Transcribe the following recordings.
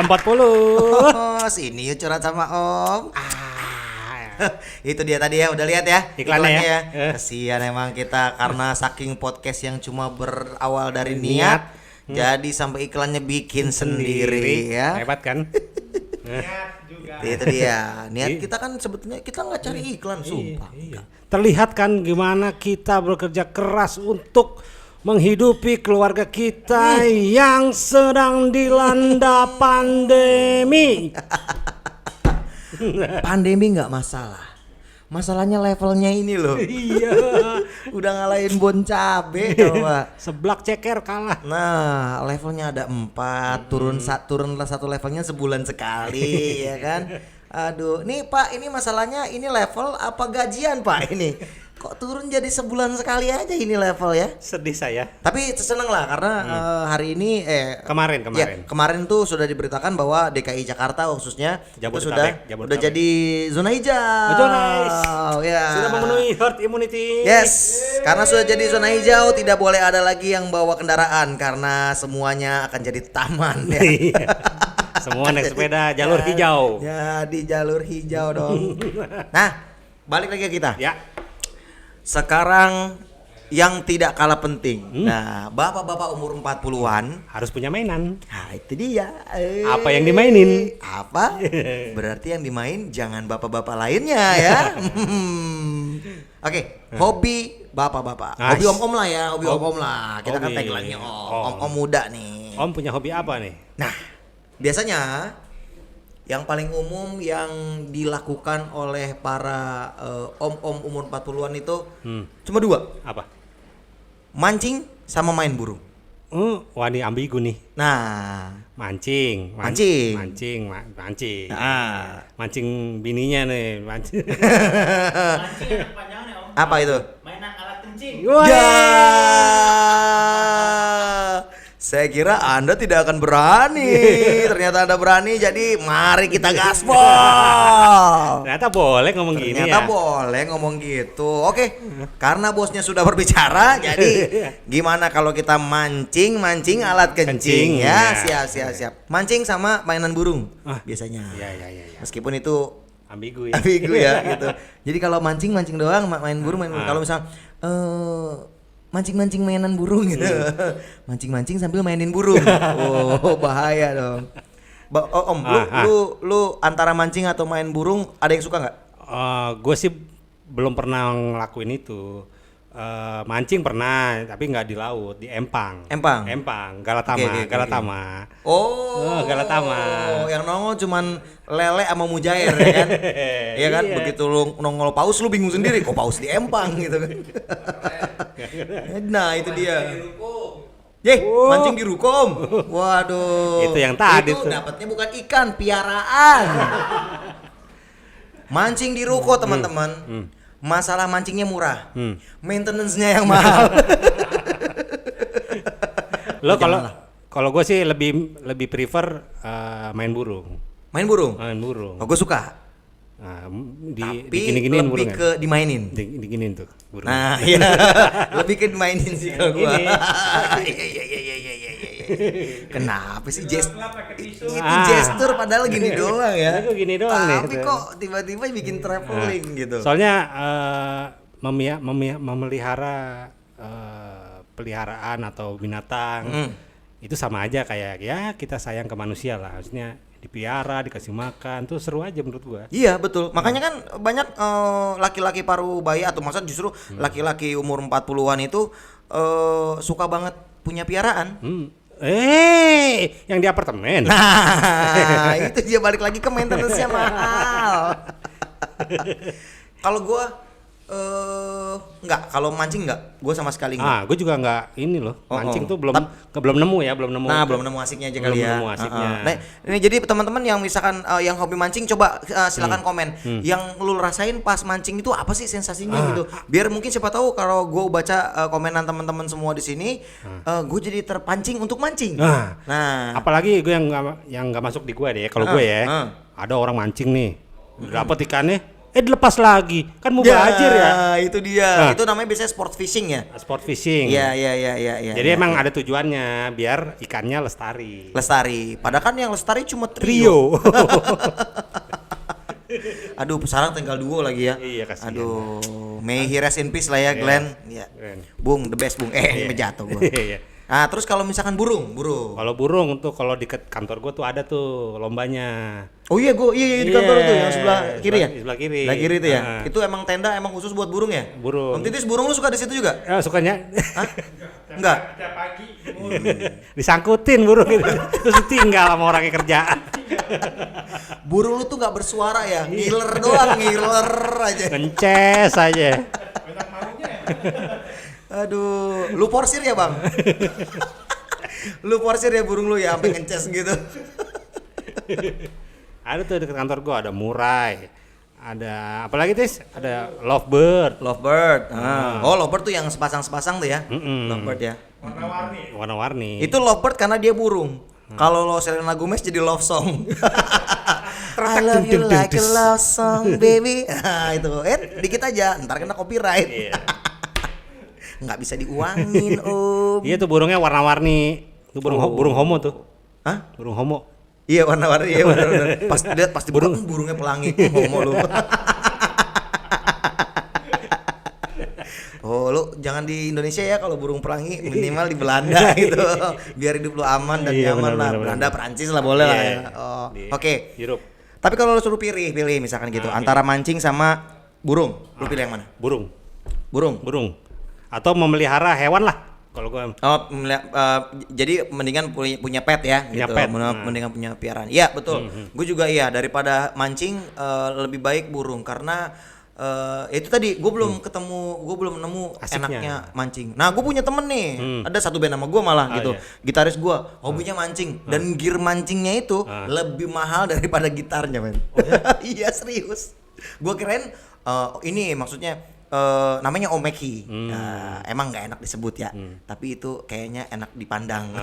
40. Oh, sini yuk curhat sama Om. Itu dia tadi ya, udah lihat ya Iklannya ya. Kasihan emang kita karena saking podcast yang cuma berawal dari niat, jadi sampai iklannya bikin sendiri ya. Hebat kan? Itu dia. Niat kita kan sebetulnya kita nggak cari iklan, sumpah. Terlihat kan gimana kita bekerja keras untuk menghidupi keluarga kita yang sedang dilanda pandemi. Pandemi nggak masalah. Masalahnya levelnya ini loh. Iya. Udah ngalahin bon cabe coba. Seblak ceker kalah. Nah, levelnya ada 4, turun satu levelnya sebulan sekali ya kan. Aduh, nih Pak, ini masalahnya ini level apa gajian Pak ini? Kok turun jadi sebulan sekali aja ini level ya? Sedih saya. Tapi seneng lah karena hari ini kemarin tuh sudah diberitakan bahwa DKI Jakarta khususnya itu sudah jadi zona hijau. Ya. Sudah memenuhi herd immunity. Yes, karena sudah jadi zona hijau tidak boleh ada lagi yang bawa kendaraan karena semuanya akan jadi taman ya. Semua naik sepeda jalur hijau. Jadi jalur hijau dong. Nah, balik lagi ke kita. Ya. Sekarang yang tidak kalah penting. Nah, bapak-bapak umur 40-an Harus punya mainan. nah itu dia. Apa yang dimainin? Apa? Berarti yang dimain jangan bapak-bapak lainnya ya. Oke, hobi bapak-bapak. Hobi om-om lah ya, hobi om-om lah. Kita kan Hobi. tagline-nya om-om muda nih. Om punya hobi apa nih? Nah, biasanya yang paling umum yang dilakukan oleh para om-om umur 40-an itu cuma 2. Apa? Mancing sama main burung. Wah ini ambigu nih. Nah, Mancing. Mancing. Mancing. nah. Mancing bininya nih. Mancing. Mancing anak panjangan ya Om. Apa itu? Mainan alat kencing. Ya. Saya kira Anda tidak akan berani. Ternyata Anda berani. Jadi mari kita gaspol. Ternyata boleh ngomong gini Ternyata ya. boleh ngomong gitu. Oke. Karena bosnya sudah berbicara, jadi gimana kalau kita mancing alat kencing ya? Siap. Mancing sama mainan burung biasanya. Iya. Meskipun itu Ambigu ya. ambigu ya gitu. Jadi kalau mancing doang, main burung. Kalau misal mancing mainan burung gitu. Mancing sambil mainin burung. Oh, bahaya dong. Om, lu antara mancing atau main burung ada yang suka nggak? Gue sih belum pernah ngelakuin itu. Mancing pernah, tapi nggak di laut, di empang. Galatama. Oke. Galatama. Oh, Galatama. Yang nongol cuman lele sama mujair ya kan? Iya kan? Begitu lu nongol paus lu bingung sendiri, kok paus di empang gitu kan. Nah, itu dia. Mancing di rukom. Waduh. Itu yang tadi itu tuh. dapatnya bukan ikan, piaraan. Mancing di ruko, teman-teman. Masalah mancingnya murah. Maintenance-nya yang mahal. Lo kalau gue sih lebih prefer main burung. Main burung? Main burung. Oh, gue suka. Nah, Tapi digini-giniin lebih burung ke dimainin. diginin tuh burung. Nah, iya. Lebih ke dimainin sih kalau gua. Ini. Iya. Kenapa sih itu Ah. gestur padahal gini doang ya. Itu gini doang nih. Tapi kok tiba-tiba bikin traveling gitu. Soalnya memelihara peliharaan atau binatang itu sama aja kayak ya kita sayang ke manusia lah. Maksudnya dipiara, dikasih makan, tuh seru aja menurut gua. Iya betul. Makanya kan banyak laki-laki paruh baya atau maksudnya justru laki-laki umur 40-an itu suka banget punya piaraan. Yang di apartemen. Nah, itu dia balik lagi ke maintenance-nya mahal. Kalau gua enggak, kalau mancing enggak, gue sama sekali enggak. Gue juga enggak ini loh. Mancing tuh belum nemu ya, belum nemu. Nah, belum nemu asiknya aja kali ya. Belum nemu asiknya. Nah, ini jadi teman-teman yang misalkan yang hobi mancing coba silakan komen. Yang lu rasain pas mancing itu apa sih sensasinya gitu. Biar mungkin siapa tahu kalau gue baca komenan teman-teman semua di sini, gue jadi terpancing untuk mancing. Nah, apalagi gue yang enggak masuk di gue deh. Kalau gue ya, ada orang mancing nih. Dapat ikannya, dilepas lagi. Kan mau belajar ya. Itu dia. Itu namanya biasanya sport fishing ya. Sport fishing. Iya. Jadi emang ada tujuannya biar ikannya lestari. Padahal kan yang lestari cuma Trio. Aduh, sekarang tinggal duo lagi ya. Iya, kasihan. Aduh, may he rest in peace lah ya, Glenn. Iya. Bung, the best Bung. Ini jatuh gua. Iya. Nah, terus kalau misalkan burung. Kalau burung tuh kalau di kantor gua tuh ada tuh lombanya. Oh iya, di kantor tuh yang sebelah kiri ya? Sebelah kiri. Sebelah kiri itu ya. Itu emang tenda emang khusus buat burung ya? Burung. Om Titis, burung lu suka di situ juga? Sukanya. Hah? Enggak. Tiap pagi. Disangkutin burung itu. Terus ditinggal sama orang yang kerjaan. Burung lu tuh nggak bersuara ya, ngiler doang, ngiler aja. Ngeces aja. Banyak maunya ya. Aduh, lu porsir ya bang? Lu porsir ya burung lu ya, sampai ngeces gitu. Ada tuh dekat kantor gua ada murai. Ada apalagi Tis? Ada lovebird. Lovebird. Oh, lovebird tuh yang sepasang-sepasang tuh ya? Lovebird ya. Warna-warni. Warna-warni. Itu lovebird karena dia burung. Kalau lo Selena Gomez jadi love song. I love you like a love song, baby. Nah, itu. Dikit aja, ntar kena copyright. Iya. Nggak bisa diuangin, Om. Iya tuh burungnya warna-warni. Itu burung homo tuh. Hah? Burung homo. Iya warna-warni, iya benar. Pas lihat pasti burungnya pelangi. Homo lu. Oh, lu jangan di Indonesia ya kalau burung pelangi, minimal di Belanda gitu. Biar hidup lu aman dan Iya, nyaman lah. benar. Belanda, Perancis lah boleh lah ya. Iya, Oh, di oke. Europe. Tapi kalau lu suruh pilih misalkan gitu, antara mancing sama burung, lu pilih yang mana? Burung. Burung. Atau memelihara hewan lah. Kalau gua Oh, jadi mendingan punya pet ya, Punya gitu. pet. Mendingan punya piaraan. Iya betul. Gue juga iya daripada mancing lebih baik burung karena itu tadi gue belum nemu Asiknya. enaknya mancing. Nah gue punya temen nih, ada satu band sama gue malah gitu, iya. gitaris gue hobinya mancing dan gear mancingnya itu lebih mahal daripada gitarnya men. Oh, ya? Iya serius. Gue kirain ini maksudnya namanya Omeki. Emang nggak enak disebut ya, tapi itu kayaknya enak dipandang.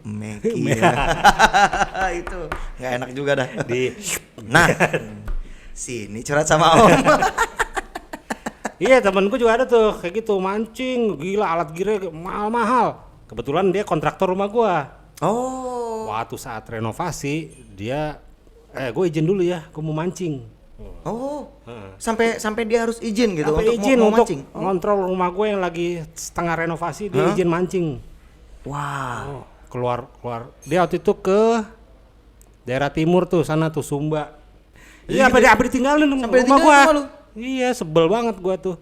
Omeki. Itu nggak enak juga dah. Nah, sini curhat sama Om. Iya temenku juga ada tuh kayak gitu mancing gila alat gearnya mahal-mahal. Kebetulan dia kontraktor rumah gua. Oh. Waktu saat renovasi dia gue izin dulu ya, gue mau mancing. Oh. Sampai dia harus izin gitu Sampai untuk izin mau untuk mancing. ngontrol rumah gue yang lagi setengah renovasi dia izin mancing. Wow. Keluar dia waktu itu ke daerah timur tuh sana tuh Sumba. Iya apa ditinggalin Sampai rumah gua. ditinggalin rumah lu? Iya sebel banget gua tuh.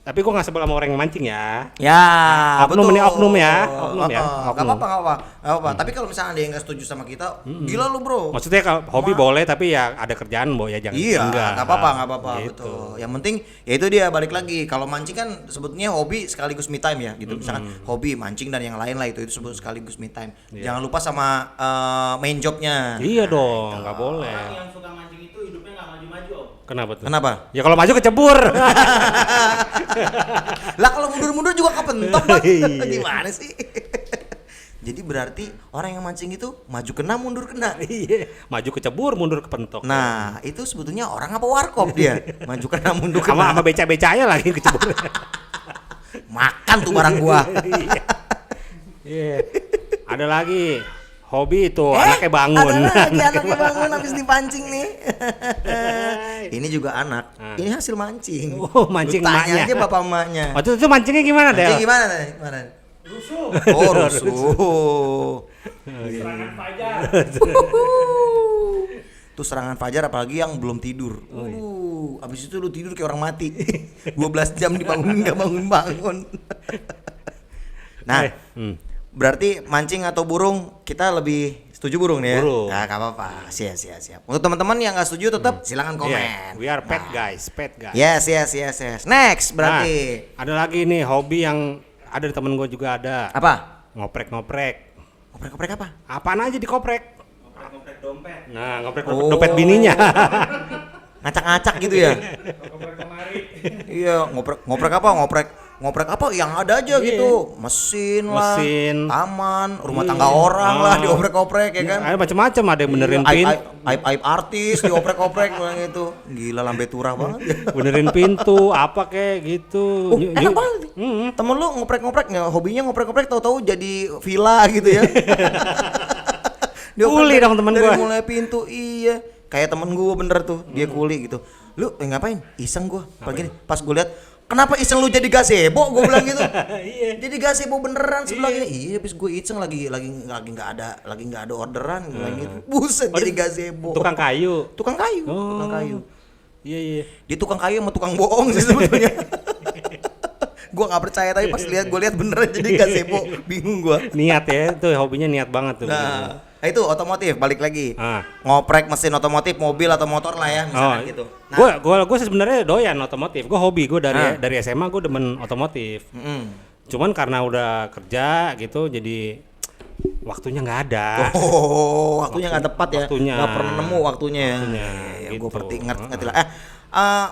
Tapi gua nggak sebel sama orang yang mancing ya. Ya, Oknum betul. ini oknum ya, oknum ya, Gak oknum. apa-apa. Tapi kalau misalnya ada yang nggak setuju sama kita, gila lu bro. Maksudnya kalau hobi boleh tapi ya ada kerjaan ya jangan. Iya, enggak. nggak apa-apa, Gitu. betul. Yang penting ya itu dia balik lagi. Kalau mancing kan sebetulnya hobi sekaligus me time ya, gitu. Misalkan hobi mancing dan yang lain lah itu disebut sekaligus me time. Jangan lupa sama main jobnya. Iya dong, nggak boleh. Orang yang suka mancing itu hidupnya nggak maju-maju Om. Kenapa tuh? Kenapa? Ya kalau maju kecebur. Lah kalau mundur-mundur juga kepentok Bang. Iya. Gimana sih? Jadi berarti orang yang mancing itu maju kena mundur kena. Iya, maju kecebur, mundur kepentok. Nah, itu sebetulnya orang apa warkop dia? Maju kena mundur sama kena. beca-becanya lagi kecebur. Makan tuh barang gua. Iya. Ada lagi hobi itu anaknya bangun. Ada lagi anaknya bangun habis dipancing nih. Ini juga anak. Ini hasil mancing. Oh, mancing Lu tanya emaknya. aja bapak emaknya. Waktu itu mancingnya gimana deh? Mancing gimana nih? Gimana? Rusuh. Oh, rusuh. Serangan fajar. Tuh serangan fajar apalagi yang belum tidur. Abis itu lu tidur kayak orang mati. 12 jam dibangunin gak bangun-bangun. Nah, berarti mancing atau burung kita lebih setuju burung nih ya? Burung. Nah, gak apa-apa. Siap. Untuk teman-teman yang gak setuju tetap silakan komen. Yeah, we are pet guys. Yes. Next berarti. Nah, ada lagi nih hobi yang ada di temen gue juga ada. Apa? Ngoprek-ngoprek. Ngoprek-ngoprek apa? Apaan aja dikoprek? Ngoprek dompet. Nah, ngoprek dompet bininya. Ngacak-ngacak gitu ya? Ngoprek lemari. Iya, ngoprek apa? Ngoprek ngoprek apa yang ada aja gitu, mesin lah, taman, rumah tangga orang lah dioprek-oprek ya kan. Ada macam-macam, ada yang benerin Aib artis dioprek-oprek bilang gitu. Gila lambe turah banget. benerin pintu apa kayak gitu. Enak banget. Temen lu ngoprek-ngoprek, hobinya ngoprek-ngoprek, tahu-tahu jadi villa gitu ya. Kuli dong temen dari gua. mulai pintu, iya. Kayak temen gua bener tuh, dia kuli gitu. Lu ngapain? Iseng gua. Pas gua lihat, kenapa iseng lu jadi gazebo? Gua bilang gitu. Iya. Jadi gazebo beneran sebelah ini. Iya, habis gua iseng lagi nggak ada orderan bilang gitu. Buset, jadi gazebo. Tukang kayu. Tukang kayu. Iya. Dia tukang kayu sama tukang bohong sih sebetulnya. Gua nggak percaya, tapi pas gua lihat beneran jadi gazebo, bingung gua. Niat ya, tuh hobinya niat banget tuh. Nah, itu otomotif, balik lagi. Ngoprek mesin otomotif, mobil atau motor lah ya, misalkan gitu. Nah, Gua sebenarnya doyan otomotif. Gua hobi, gua dari SMA gua demen otomotif. Cuman karena udah kerja gitu, jadi waktunya nggak ada. Waktunya nggak tepat ya. Nggak pernah nemu waktunya. Ya, gitu. Gua ngerti lah.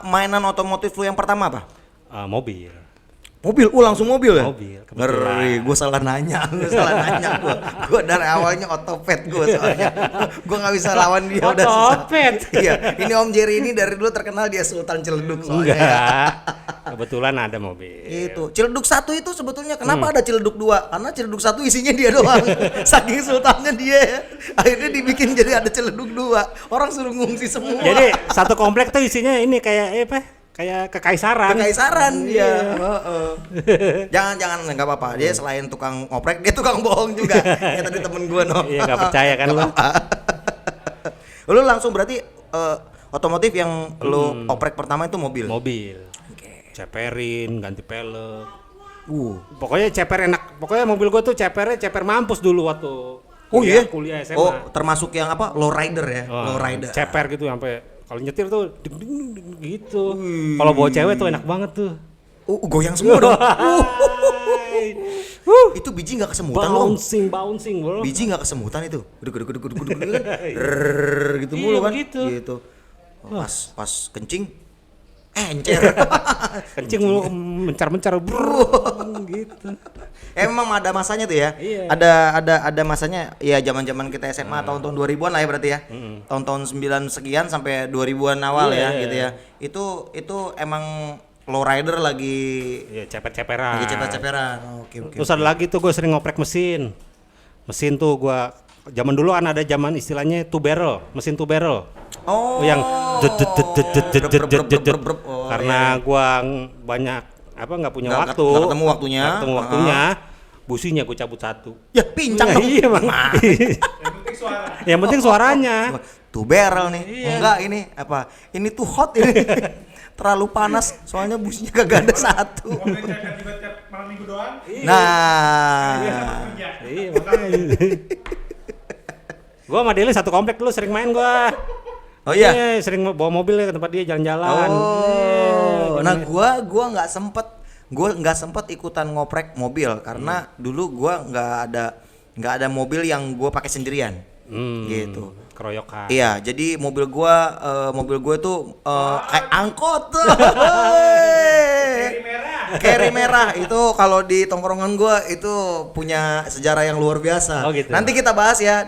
Mainan otomotif lu yang pertama apa? Mobil. Mobil, langsung mobil ya? Mobil, Ngeri, gue salah nanya gue dari awalnya otopet gue soalnya. Gue gak bisa lawan dia, udah susah. Otopet? Iya, ini Om Jerry ini dari dulu terkenal dia Sultan Ciledug soalnya. Enggak, kebetulan ada mobil. Itu, Ciledug 1 itu sebetulnya kenapa ada Ciledug 2? Karena Ciledug 1 isinya dia doang. Saking sultannya dia, akhirnya dibikin jadi ada Ciledug 2. Orang suruh ngungsi semua. Jadi satu komplek tuh isinya ini kayak apa? Kayak kekaisaran. Iya. Jangan nggak apa-apa. Dia selain tukang ngoprek, dia tukang bohong juga. Kayak tadi temen gue Iya, nggak percaya kan lo. Lu langsung berarti otomotif yang lu oprek pertama itu mobil. Ceperin, ganti pelek. Pokoknya ceper enak. Pokoknya mobil gue tuh ceper mampus dulu waktu kuliah SMA. Oh, termasuk yang apa? Low rider ya. Low rider. Ceper gitu sampai kalau nyetir tuh gitu. Kalau bawa cewek tuh enak banget tuh. Goyang semua dong. Itu biji nggak kesemutan loh. Bouncing bro. Biji nggak kesemutan itu. Gitu mulu kan. Gitu. Pas kencing, encer. Kencing mulu mencar gitu. Emang ada masanya tuh ya. Iya. Ada masanya ya zaman-zaman kita SMA tahun-tahun 2000-an lah ya berarti ya. Tahun-tahun 9 sekian sampai 2000-an awal ya gitu ya. Itu emang low rider lagi ceper-ceperan. Oke. Terus ada lagi tuh gue sering ngoprek mesin. Mesin tuh gua zaman dulu kan ada zaman istilahnya two barrel, mesin two barrel. Yang karena gua banyak nggak punya waktu. Nggak ketemu waktunya. Businya gue cabut satu. Ya pincang dong. Iya bang. Yang penting suaranya. Two barrel nih. Enggak ini apa? Ini tuh hot ini. Terlalu panas soalnya businya kagak ada satu. Malam minggu doang. Nah. Iya makanya. Gua sama Deli satu komplek dulu sering main gua. Oh iya, sering bawa mobil ke tempat dia jalan-jalan. Nah gua nggak sempet ikutan ngoprek mobil karena dulu gua nggak ada mobil yang gua pakai sendirian. Gitu. Keroyokan. Iya, jadi mobil gue tuh kayak angkot. Carry merah itu kalau di tongkrongan gue itu punya sejarah yang luar biasa. Gitu. Nanti kita bahas ya,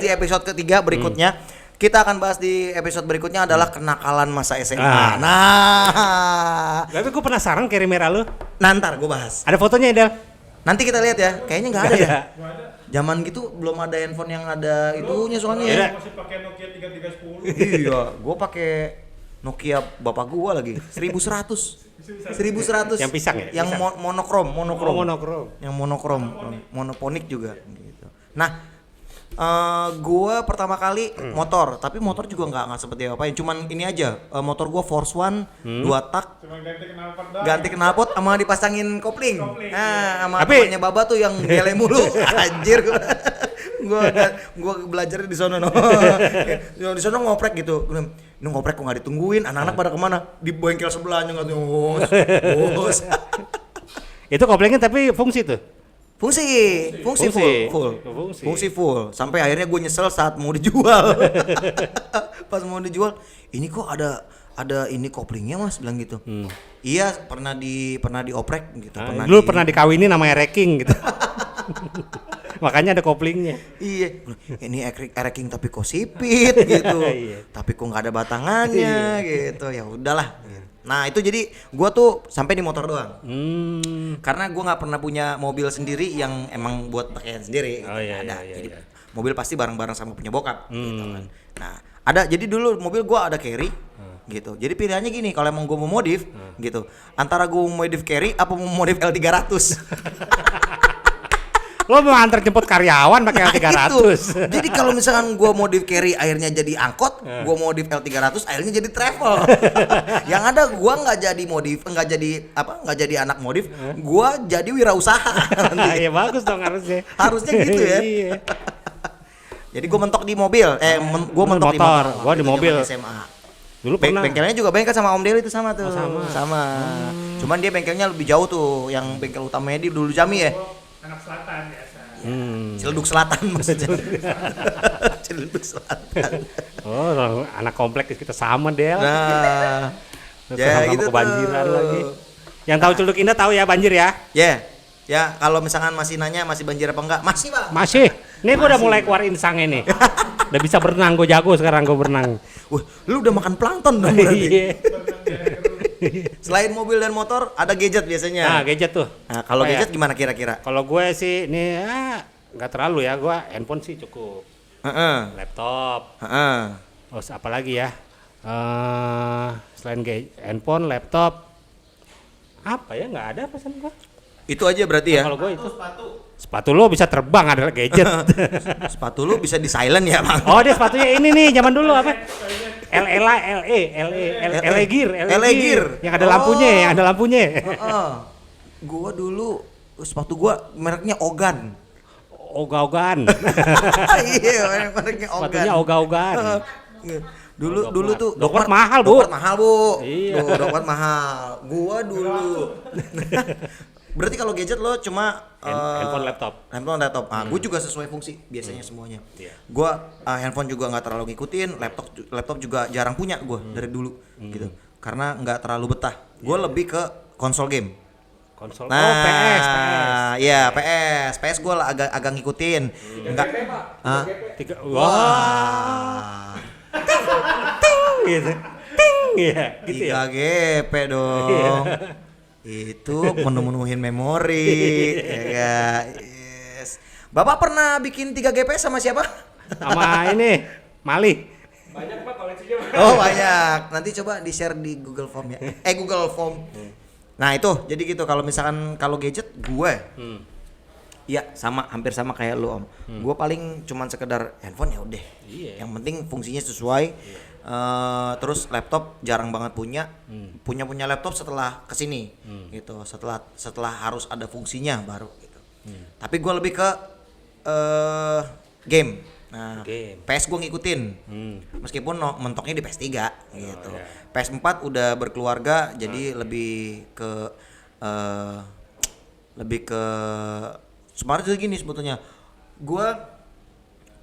di episode ketiga berikutnya. Kita akan bahas di episode berikutnya adalah kenakalan masa SMA. Nah. Tapi gue penasaran carry merah lu. Ntar gue bahas. Ada fotonya ya, Del? Nanti kita lihat ya. Kayaknya nggak ada ya. Zaman gitu belum ada handphone yang ada itunya soalnya ya. Masih pakai Nokia 3310. Iya, gue pakai Nokia bapak gua lagi 1100. Yang pisang ya? Yang monokrom. Monokrom. Yang monokrom, monoponik juga gitu. Nah, gua pertama kali motor, tapi motor juga nggak seperti apa-apain. Cuman ini aja, motor gua Force One 2 tak. Cuma Ganti knalpot sama dipasangin kopling. Nah, sama temannya Baba tuh yang gele mulu. Anjir gua belajar di sono no. Di sono ngoprek gitu. Ini ngoprek kok enggak ditungguin, anak-anak pada kemana? Di bengkel sebelahnya enggak bos. Itu koplingnya tapi fungsi tuh. Fungsi full. Sampai akhirnya gue nyesel saat mau dijual. Pas mau dijual, ini kok ada ada ini koplingnya Mas, bilang gitu. Iya, pernah dioprek gitu, Dulu pernah dikawinin namanya wrecking gitu. Makanya ada koplingnya. Iya, ini ereking tapi kok sipit gitu. Iya. Tapi kok nggak ada batangannya gitu. Ya udahlah. Nah, itu jadi gua tuh sampai di motor doang. Karena gua nggak pernah punya mobil sendiri yang emang buat pakaian sendiri. Oh, iya, ada. iya, Jadi iya. mobil pasti bareng-bareng sama punya bokap gitu kan. Nah, ada jadi dulu mobil gua ada carry gitu. Jadi pilihannya gini, kalau emang gua mau modif gitu, antara gua mau modif carry apa mau modif L300. Lo mau antar jemput karyawan pakai L300. Gitu. Jadi kalau misalkan gua modif carry akhirnya jadi angkot, gua modif L300 akhirnya jadi travel. Yang ada gua nggak jadi anak modif, gua jadi wirausaha. Iya bagus dong harusnya. Harusnya gitu ya. Iya. Jadi gua mentok di mobil, gua mentok di motor, motor. gua di Waktu mobil. zaman SMA. Dulu pernah. Bengkelnya juga bengkel sama Om Del itu sama tuh. sama. Cuman dia bengkelnya lebih jauh tuh, yang bengkel utamanya di dulu Jami ya. Anak selatan biasa. Ciledug Selatan maksudnya. Ciledug Selatan. Oh, anak komplek kita sama Del. Nah, Sama-sama gitu kebanjiran tuh. lagi. Yang tahu Ciledug Indah tahu ya banjir ya? Ya kalau misalkan masih nanya masih banjir apa enggak? Masih, Bang. Masih. Nih gua udah mulai keluar insangnya nih. Udah bisa berenang, gua jago sekarang gua berenang. Wah, lu udah makan plankton dong berarti. Iya. Selain mobil dan motor, ada gadget biasanya. Nah, gadget tuh. Nah, kalau Apa ya? gadget gimana kira-kira? Kalau gue sih nih nggak terlalu ya, gue handphone sih cukup. Heeh. Laptop. Heeh. Terus apa lagi ya? Selain handphone, laptop, apa ya? Nggak ada pesan gue. Itu aja berarti ya. Kalau gue itu sepatu lo bisa terbang adalah gadget. Sepatu lu bisa di silent ya, Bang. Oh dia sepatunya ini nih zaman dulu apa? LE Gear. Yang ada lampunya. Heeh. Gua dulu sepatu gua mereknya Ogan. Oga-ogan. Iya, mereknya Ogan. Sepatunya oga-ogan. Dulu tuh Dokter mahal, Bu. Dokter mahal, Bu. Iya. Dokter mahal. Gua dulu. Berarti kalau gadget lo cuma Handphone, laptop. Handphone, laptop. Gue juga sesuai fungsi biasanya semuanya. Iya. Gua handphone juga nggak terlalu ngikutin, laptop juga jarang punya gua dari dulu gitu. Karena nggak terlalu betah. Gue lebih ke konsol game. Konsol. Nah, Oh, PS. Iya, PS gue agak ngikutin. Enggak. Wah. Gitu. Iya, gitu ya. 3GP dong. Itu menuhin memori. Ya, yes. Bapak pernah bikin 3GP sama siapa? Sama ini, Mali. Banyak Pak koleksinya. Oh, banyak. Nanti coba di-share di Google Form ya. Google Form. Nah, itu. Jadi gitu kalau misalkan kalau gadget gue. Iya, hampir sama kayak lu, Om. Gue paling cuman sekedar handphone ya udah. Iya. Yang penting fungsinya sesuai. Terus laptop jarang banget punya. Punya laptop setelah kesini gitu. Setelah harus ada fungsinya baru gitu. Tapi gue lebih ke game. Nah, Game. PS gue ngikutin. Meskipun mentoknya di PS3 gitu. iya. PS4 udah berkeluarga jadi lebih ke sebenarnya tuh gini sebetulnya. Gua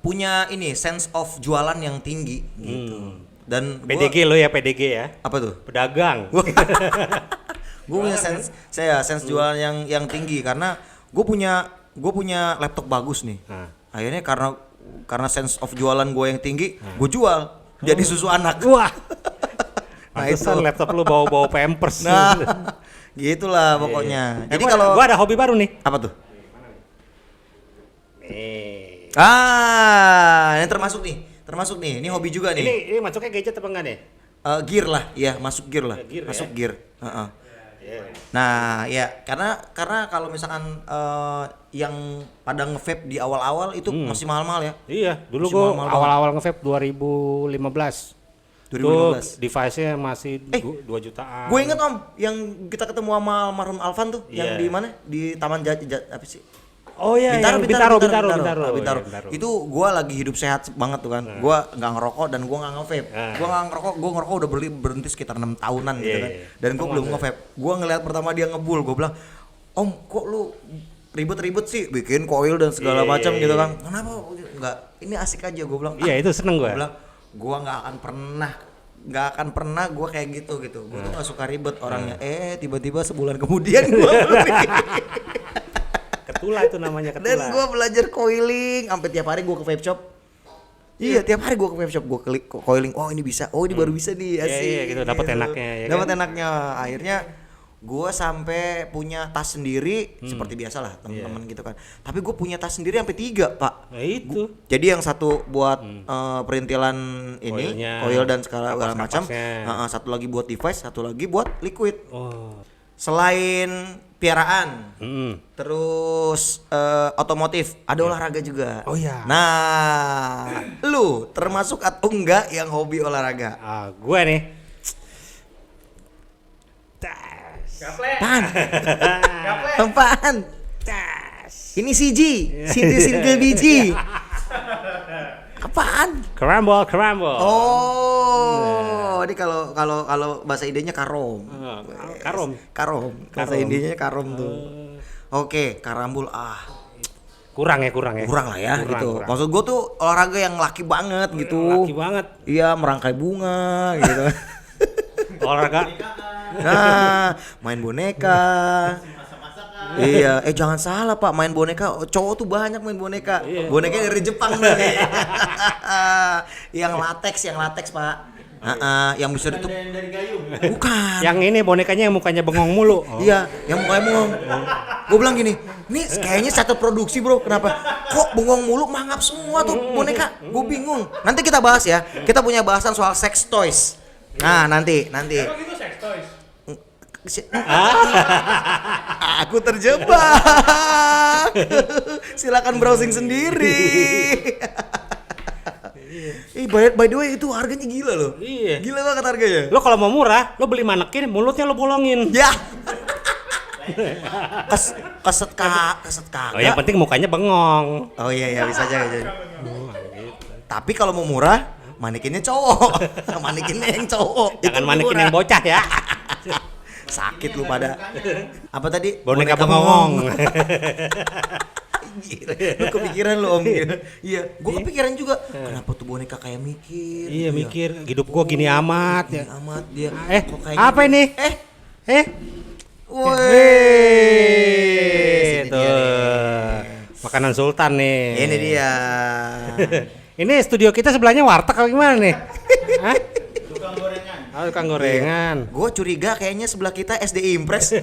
punya ini sense of jualan yang tinggi gitu. Dan PDG lo ya, PDG ya. apa tuh? Pedagang. Gue punya sense jualan yang tinggi karena gue punya laptop bagus nih. Akhirnya karena sense of jualan gue yang tinggi, gue jual jadi susu anak. Wah. Nah, Pantesan itu. laptop lu bawa Pampers. Nah, gitulah pokoknya. Jadi kalau gua ada hobi baru nih. apa tuh? Nih. Ini termasuk nih. Ini hobi juga nih. Ini masuknya gadget apa enggak nih? Gear lah, iya masuk gear lah. Gear Masuk ya? gear. Nah, ya karena kalau misalkan yang pada nge-vape di awal-awal itu masih mahal-mahal ya. Iya, dulu Masih gua mahal-mahal awal-awal nge-vape 2015. 2015. Tuh device-nya masih 2 jutaan. Gue inget Om, yang kita ketemu sama almarhum Alvan tuh, yang Iya. di mana? Di Taman apa sih? Oh iya, Bintaro. Bintaro. Bintaro. Iya, Bintaro. Itu gua lagi hidup sehat banget tuh kan. Gua nggak ngerokok dan gua nggak nge-vape. Gua ngerokok udah berhenti sekitar 6 tahunan gitu Iya, kan. iya. Dan gua belum nge-vape. Gua ngeliat pertama dia ngebul, gua bilang, "Om, kok lu ribet-ribet sih bikin koil dan segala Iya, macam iya, gitu iya. kan?" Enggak, ini asik aja gua bilang. Iya, itu seneng Gua gua. bilang, gua nggak akan pernah nggak akan pernah gue kayak gitu. Gue tuh nggak suka ribet orangnya. Tiba-tiba sebulan kemudian gue beli. Ketula itu namanya, ketula. Dan gue belajar coiling, sampai tiap hari gue ke vape shop. Iya, tiap hari gue ke vape shop, gue klik coiling. Oh ini bisa, oh ini baru bisa nih, asik. Iya gitu, dapat enaknya. Ya Dapat kan? enaknya. Akhirnya gue sampai punya tas sendiri, seperti biasa lah teman-teman gitu kan. Tapi gue punya tas sendiri sampai 3 pak. Nah, itu. Jadi yang satu buat perintilan ini, Coilnya, coil dan segala macam. kapas-kapasnya. Satu lagi buat device, satu lagi buat liquid. Oh. Selain piaraan, terus otomotif, ada olahraga juga. Oh iya. Nah, lu termasuk atau enggak yang hobi olahraga? Gue nih. Gaple. Apaan? Gaple. Apaan? Ini CG, single biji. Apaan? Kerambol. Oh, ini kalau bahasa idenya karom. Karom. Bahasa idenya karom tuh. Oke, karambul Kurang ya. kurang lah ya Kurang, gitu. kurang. Maksud gue tuh olahraga yang laki banget gitu. Laki banget. Iya, merangkai bunga gitu. Olahraga. Nah, main boneka. Iya, jangan salah Pak, main boneka cowok tuh banyak main boneka. Boneka dari Jepang nih. Yang latex Pak. Yang bisa ditutup. Dari gayung. Bukan. Yang ini bonekanya yang mukanya bengong mulu. Iya, yang mukanya bengong. Gue bilang gini, nih kayaknya satu produksi bro, kenapa? Kok bengong mulu, mangap semua tuh boneka. Gue bingung. Nanti kita bahas ya. Kita punya bahasan soal sex toys. Nah, nanti. Emang itu sex toys? Aku terjebak. Silakan browsing sendiri. By the way itu harganya gila loh. Iya. Gila banget harganya. Lo kalau mau murah, lo beli manekin, mulutnya lo bolongin. Ya. Keset kagak. Oh, yang penting mukanya bengong. Oh iya bisa aja. Tapi kalau mau murah, manekinnya cowok. Manekinnya yang cowok. Jangan Itu manekin murah. yang bocah ya. Sakit lu pada. Apa tadi? Boneka bengong. Gila, lu kepikiran lu om. Iya, gua kepikiran juga. Kenapa tuh boneka kayak mikir? Iya mikir, hidup gua gini amat ya. Gini amat dia. Kok kayak Apa gini? ini? Woi. Ini Tuh. dia nih. Makanan sultan nih. Ini dia. Ini studio kita sebelahnya warteg atau gimana nih? Hah? Tukang gorengan. Tukang gorengan. Gua curiga kayaknya sebelah kita SD Impres.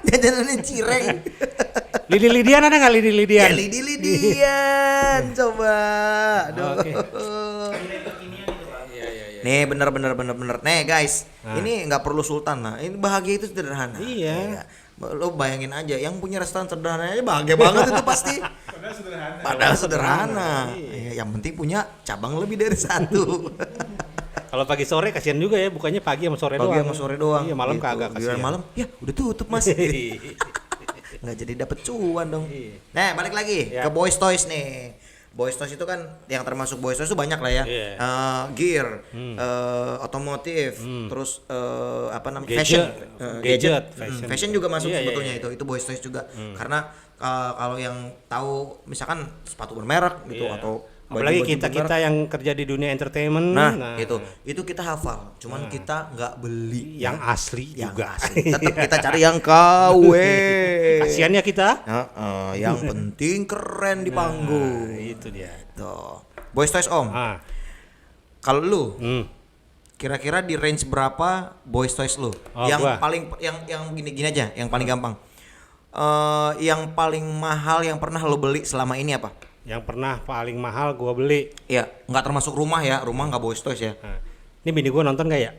Jajanannya cireng. Lidi-lidian ada nggak lidi-lidian? Ya lidi-lidian. Coba. Aduh. Oke. Nih bener. Nih guys, ini nggak perlu sultan lah. Ini bahagia itu sederhana. Iya. Lo bayangin aja, yang punya restoran sederhana aja bahagia banget itu pasti. Padahal sederhana. Iya, yang penting punya cabang lebih dari satu. Kalau pagi sore kasihan juga ya, bukannya pagi sama sore doang. Pagi sama sore doang. Iya, malam gitu. kagak Giliran kasihan. malam, ya udah tutup mas. Nggak jadi dapet cuan dong. Nah balik lagi Ya. ke Boys Toys nih. Boys Toys itu kan yang termasuk Boys Toys itu banyak lah ya. Iya. Gear, otomotif, terus apa namanya Gadget. fashion, Gadget, fashion. fashion. Juga masuk Iya, sebetulnya iya. itu Boys Toys juga. Karena kalau yang tahu misalkan sepatu bermerek gitu Iya. atau Apalagi baju-baju kita bermerek. yang kerja di dunia entertainment. Nah, itu kita hafal, cuman kita nggak beli yang asli yang juga. asli. Tetap kita cari yang KW. Kasihan ya kita. Yang penting keren di panggung. Itu dia. Tuh. Boys Toys Om. Kalau lu kira-kira di range berapa Boys Toys lu? Oh, yang gua. paling yang gini aja, yang paling gampang. Yang paling mahal yang pernah lu beli selama ini apa? Yang pernah paling mahal gua beli. Ya, nggak termasuk rumah ya, rumah nggak Boys Toys ya. Nah, ini bini gua nonton gak ya?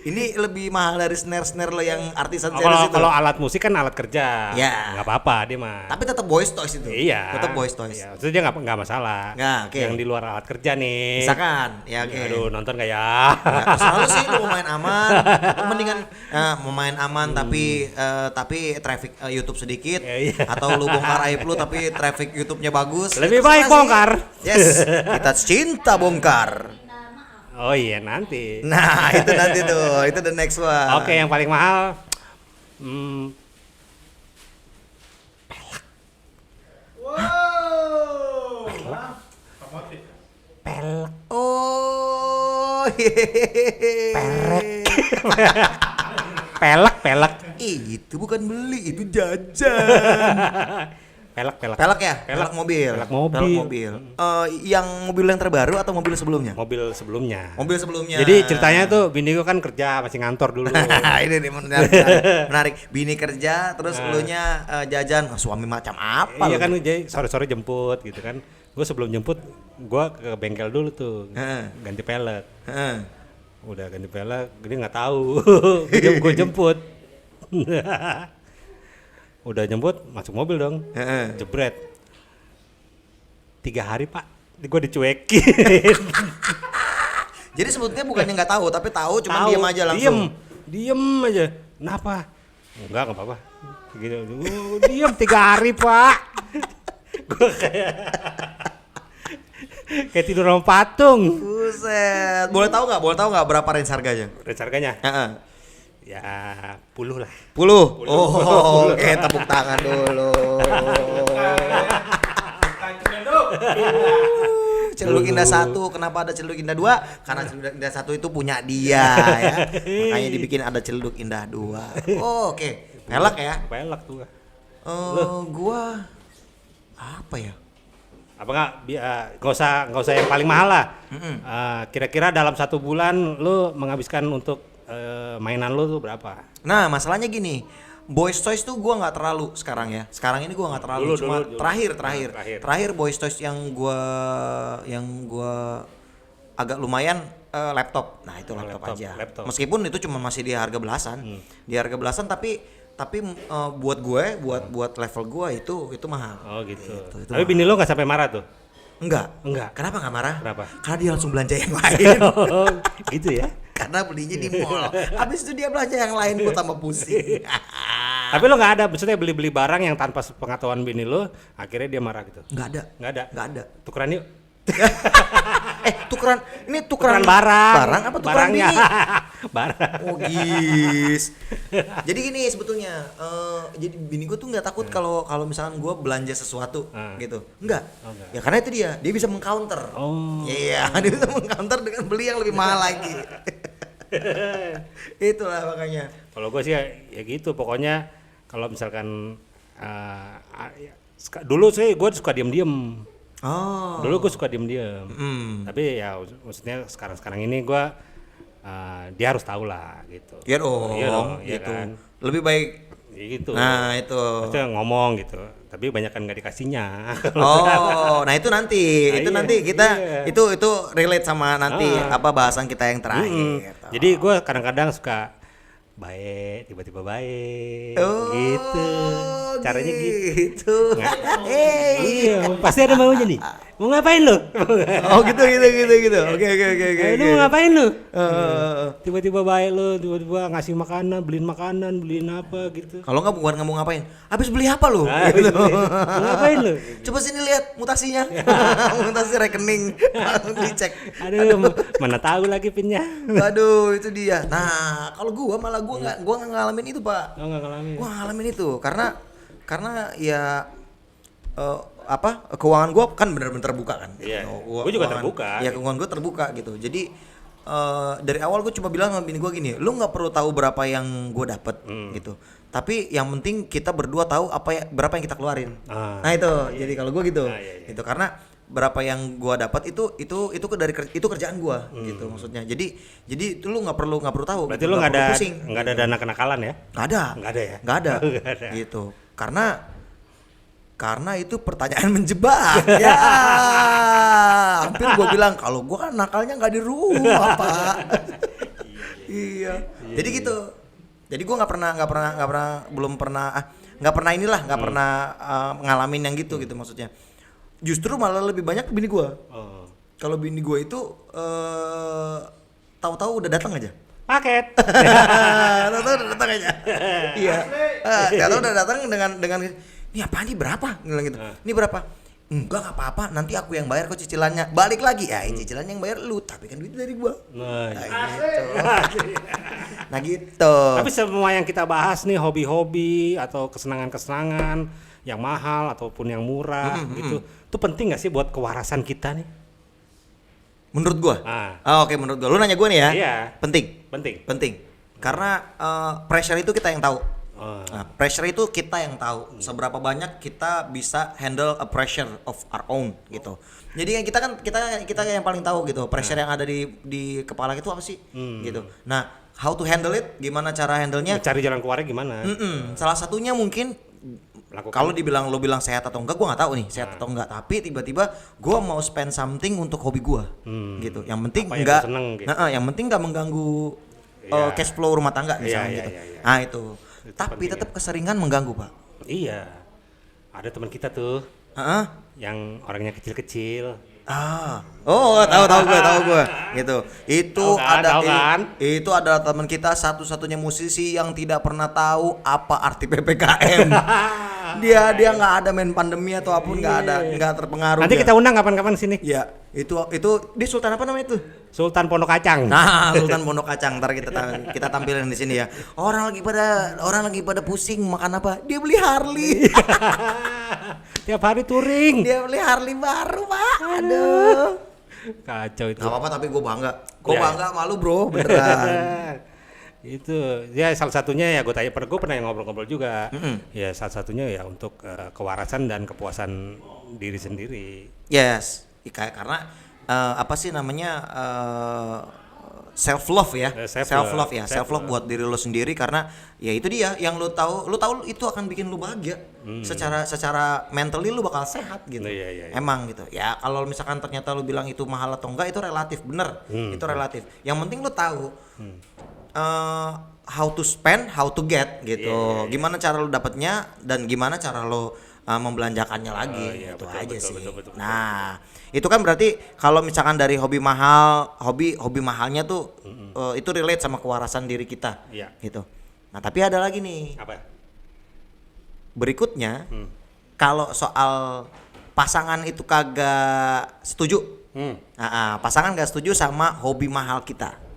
Ini lebih mahal dari snare lo yang artisan Oh, series itu. kalau alat musik kan alat kerja. Ya. Nggak apa-apa dia mah. Tapi tetap Boys Toys itu. Iya. Tetap Boys Toys. Iya. Maksudnya dia nggak masalah. Nggak, oke. Yang di luar alat kerja nih. Misalkan, ya oke. Aduh, nonton gak ya? Ya, selalu sih lu mau main aman, mendingan mau main aman tapi traffic YouTube sedikit, Iya. atau lu bongkar aib lu tapi traffic YouTube-nya bagus. Lebih Itu baik sama sih. bongkar. Yes, kita cinta bongkar. Oh iya nanti. Nah itu nanti tuh, itu the next one. Oke, yang paling mahal. Wow. pelek, Oh. perek. pelek. Itu bukan beli, itu jajan. Pelek. Pelek ya? Pelek mobil. Pelek mobil. Pelek mobil. Yang mobil yang terbaru atau mobil sebelumnya? Mobil sebelumnya. Mobil sebelumnya. Jadi ceritanya tuh bini gua kan kerja masih ngantor dulu. Ini nih menarik. Bini kerja terus elunya jajan. Suami macam apa? Iya lu? kan jadi sore-sore jemput gitu kan. Gue sebelum jemput gua ke bengkel dulu tuh. Ganti pelek. Heeh. Udah ganti pelek, dia nggak tahu. Gue jemput. Udah jemput, masuk mobil dong. Jebret. 3 hari pak, gue dicuekin. Jadi sebetulnya bukannya nggak tahu, tapi tahu, cuma diam aja langsung. Diem aja. Kenapa? Enggak apa-apa. Gitu. Diem 3 hari pak. Gue kayak tidur sama patung. Buset. Boleh tahu nggak berapa range harganya? Range harganya? Heeh. Ya 10 lah. 10. Oh, oke, tepuk tangan dulu. Celuduk Indah 1, kenapa ada Celuduk Indah 2? Karena Celuduk Indah 1 itu punya dia ya. Makanya dibikin ada Celuduk Indah 2. Oh, oke. Pelek ya? Pelek tuh. Gua apa ya? Apa nggak usah yang paling mahal lah. Kira-kira dalam 1 bulan lu menghabiskan untuk mainan lu tuh berapa? Nah, masalahnya gini. Boys Toys tuh gua nggak terlalu sekarang ya. Sekarang ini gua nggak terlalu, cuma dulu. terakhir Boys Toys yang gua agak lumayan laptop. Nah, itu laptop aja. Laptop. Meskipun itu cuma masih di harga belasan. Di harga belasan tapi buat level gue itu mahal. Oh gitu. Itu Tapi bini lo nggak sampai marah tuh? Enggak. Kenapa Nggak marah? Kenapa? Karena dia langsung belanja yang lain. Oh, gitu ya. Karena belinya di mall. Habis itu dia belanja yang lain, gue tambah pusing. Tapi lo nggak ada, maksudnya beli barang yang tanpa pengetahuan bini lo, akhirnya dia marah gitu? Nggak ada. Tukeran yuk. tukeran barang apa tukeran barangnya. bini? Barang. Oh gis. Jadi gini sebetulnya, jadi bini gue tuh nggak takut kalau misalkan gue belanja sesuatu gitu, enggak. Ya karena itu dia bisa mengcounter. Oh. Iya, dia bisa mengcounter dengan beli yang lebih mahal lagi. Itulah makanya. Kalau gue sih ya gitu, pokoknya kalau misalkan dulu sih gue suka diem-diem. Oh. Dulu gue suka diem-diem. Tapi ya maksudnya sekarang ini gue dia harus tahu lah gitu. Iya dong, iya gitu. Kan? Lebih baik ya gitu. Nah, itu. Maksudnya ngomong gitu. Tapi banyak kan nggak dikasihnya. Oh, nah itu nanti. Itu iya, nanti kita iya. itu relate sama nanti apa bahasan kita yang terakhir. Jadi gue kadang-kadang suka baik, tiba-tiba baik. Oh, gitu. Caranya gitu. Iya. Iya, pasti ada maunya nih. Mau ngapain lu? Oh, gitu. Oke. Lu mau ngapain lu? Tiba-tiba baik lu, tiba-tiba ngasih makanan, beliin apa gitu. Kalau nggak bukan ngomong ngapain? Habis beli apa lu? Gitu. Mau ngapain lu? Coba sini lihat mutasinya. Mutasi rekening. Langsung dicek. Aduh, mana tahu lagi pinnya. Aduh, itu dia. Nah, kalau gua malah gua nggak ngalamin itu, Pak. Oh, nggak ngalamin. Gua ngalamin itu karena ya keuangan gue kan benar-benar terbuka kan. Iya. Gue juga terbuka. Ya keuangan gue terbuka gitu. Jadi dari awal gue cuma bilang sama bini gue gini, lu nggak perlu tahu berapa yang gue dapet gitu. Tapi yang penting kita berdua tahu berapa yang kita keluarin. Nah itu. Iya. Jadi kalau gue gitu, Iya. gitu karena berapa yang gue dapat itu kerjaan gue gitu maksudnya. Jadi itu lu nggak perlu tahu. Berarti gitu, lu nggak nggak ada dana kenakalan ya? Nggak ada ya. Nggak ada. Gitu. Karena itu pertanyaan menjebak. Ya. Hampir gue bilang kalau gue kan nakalnya nggak di rumah, Pak. Iya. Jadi gitu. Jadi gue nggak pernah ngalamin yang gitu maksudnya. Justru malah lebih banyak bini gue. Kalau bini gue itu tahu-tahu udah datang aja. Paket. Tahu-tahu udah datang aja. Iya. Tahu-tahu udah datang dengan ini apaan nih berapa? Bilang gitu. Ini berapa? Enggak apa-apa, nanti aku yang bayar kok cicilannya. Balik lagi, ya cicilannya yang bayar lu, tapi kan duit dari gua. Nah gitu. Tapi semua yang kita bahas nih hobi-hobi atau kesenangan-kesenangan yang mahal ataupun yang murah gitu, itu penting nggak sih buat kewarasan kita nih? Menurut gua. Oke, menurut gua. Lu nanya gua nih ya. Iya. Penting. Karena pressure itu kita yang tahu. Nah, pressure itu kita yang tahu seberapa banyak kita bisa handle a pressure of our own gitu. Jadi kita yang paling tahu gitu pressure yang ada di kepala itu apa sih gitu. Nah, how to handle it? Gimana cara handle-nya? Cari jalan keluarnya gimana? Salah satunya mungkin kalau lo bilang sehat atau enggak, gua nggak tahu nih sehat atau enggak. Tapi tiba-tiba gua mau spend something untuk hobi gua, gitu. Yang penting enggak, gitu. Yang penting enggak mengganggu cash flow rumah tangga misalnya gitu. Nah itu. Tapi tetap keseringan mengganggu, Pak. Iya. Ada teman kita tuh. Yang orangnya kecil-kecil. Tahu gue gitu. Itu kan? Itu adalah teman kita satu-satunya musisi yang tidak pernah tahu apa arti PPKM. dia nggak ada main pandemi atau apapun, nggak terpengaruh. Nanti kita undang kapan-kapan sini. Ya, itu di Sultan apa namanya itu? Sultan Pondok Kacang. Nah, Sultan Pondok Kacang. Ntar kita tampilin di sini ya. Orang lagi pada pusing makan apa? Dia beli Harley. Tiap hari touring. Dia beli Harley baru, Pak. Aduh. Kacau itu. Gak apa-apa, tapi gue bangga. Gue bangga malu, bro, beneran. Itu ya salah satunya ya gue pernah ngobrol-ngobrol juga. Ya salah satunya ya untuk kewarasan dan kepuasan diri sendiri. Yes, karena apa sih namanya self love ya, self love buat diri lo sendiri, karena ya itu dia yang lo tahu itu akan bikin lo bahagia. Secara mentally lo bakal sehat gitu. Iya. Emang gitu. Ya kalau misalkan ternyata lo bilang itu mahal atau enggak, itu relatif, bener. Itu relatif. Yang penting lo tahu how to spend, how to get gitu. Gimana cara lo dapatnya dan gimana cara lo membelanjakannya lagi. Itu aja sih. Betul. Nah, itu kan berarti kalau misalkan dari hobi mahalnya tuh itu relate sama kewarasan diri kita. Gitu. Nah, tapi ada lagi nih. Apa? Berikutnya, kalau soal pasangan itu kagak setuju. Pasangan gak setuju sama hobi mahal kita.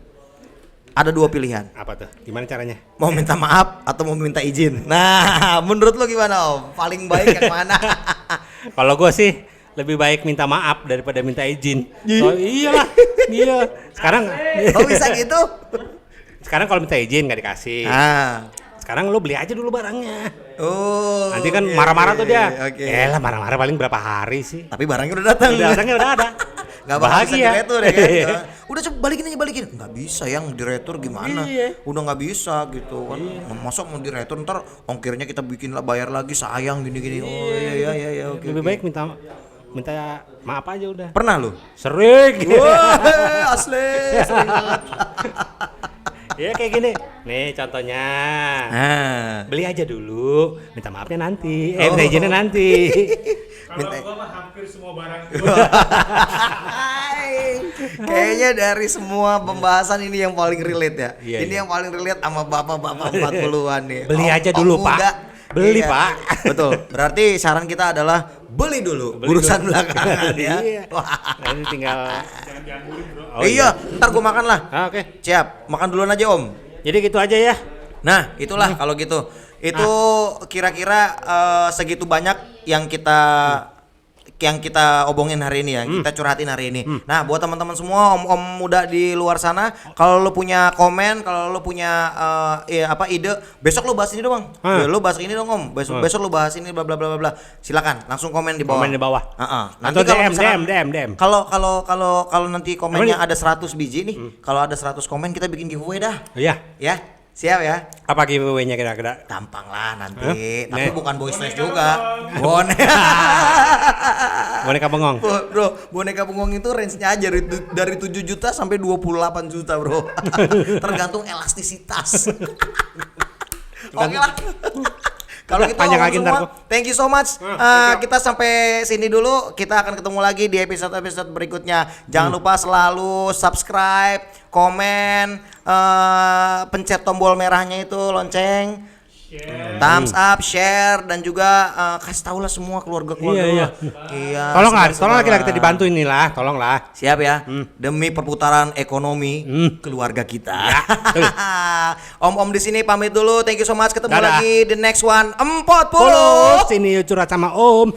Ada dua pilihan. Apa tuh? Gimana caranya? Mau minta maaf atau mau minta izin? Nah, menurut lo gimana, Om? Paling baik yang mana? Kalau gue sih lebih baik minta maaf daripada minta izin. Oh iyalah. Iya. Sekarang bisa gitu? Sekarang kalau minta izin nggak dikasih. Sekarang lo beli aja dulu barangnya. Nanti kan marah-marah tuh dia. Elah, marah-marah paling berapa hari sih? Tapi barangnya udah datang. Barangnya udah ada. Gak bahagia. Diretur ya kan? Udah coba balikin. Nggak bisa, yang diretur gimana? Udah nggak bisa gitu kan. Masa mau diretur ntar ongkirnya kita bikin lah, bayar lagi, sayang gini-gini. Iya. Lebih baik minta maaf aja udah. Pernah lu? Sering. Wah, asli. Sering banget. Ya kayak gini. Nih contohnya. Beli aja dulu, minta maafnya nanti. Minta izinnya nanti. Kalau gua mah hampir semua barang. Kayaknya dari semua pembahasan ini yang paling relate ya. Ini yang paling relate sama bapak-bapak 40-an nih. Beli aja dulu, Pak. Beli, Pak. Betul. Berarti saran kita adalah beli dulu. Urusan belakangan ya. Nanti tinggal Jangan guling, bro. Ntar gua makan lah. Oke. Siap. Makan duluan aja, Om. Jadi gitu aja ya. Nah, itulah kalau gitu. Itu kira-kira segitu banyak yang kita obongin hari ini ya, kita curhatin hari ini. Nah, buat teman-teman semua, om-om muda di luar sana, kalau lo punya komen, kalau lo punya ide, besok lo bahas ini dong, Bang. Lo bahas ini dong, Om. Besok lo bahas ini bla bla bla bla. Silakan, langsung komen di bawah. Nanti atau kalau DM. Kalau nanti komennya ada 100 biji nih, kalau ada 100 komen kita bikin giveaway dah. Iya. Ya. Siap ya? Apa giveaway-nya kira-kira? Gampang lah nanti. Tapi bukan boys nice juga. Boneka bengong. Bro, boneka bengong itu range-nya aja dari 7 juta sampai 28 juta, Bro. Tergantung elastisitas. Oke lah. Kalau gitu semua, thank you so much. Kita sampai sini dulu. Kita akan ketemu lagi di episode-episode berikutnya. Jangan lupa selalu subscribe, komen, pencet tombol merahnya itu, lonceng, thumbs up, share, dan juga kasih tahu lah semua keluarga-keluarga. Iya. Tolong kita dibantu inilah, tolonglah. Siap ya. Demi perputaran ekonomi keluarga kita. Om-om di sini pamit dulu. Thank you so much. Ketemu lagi the next one. 40. Sini curhat sama Om.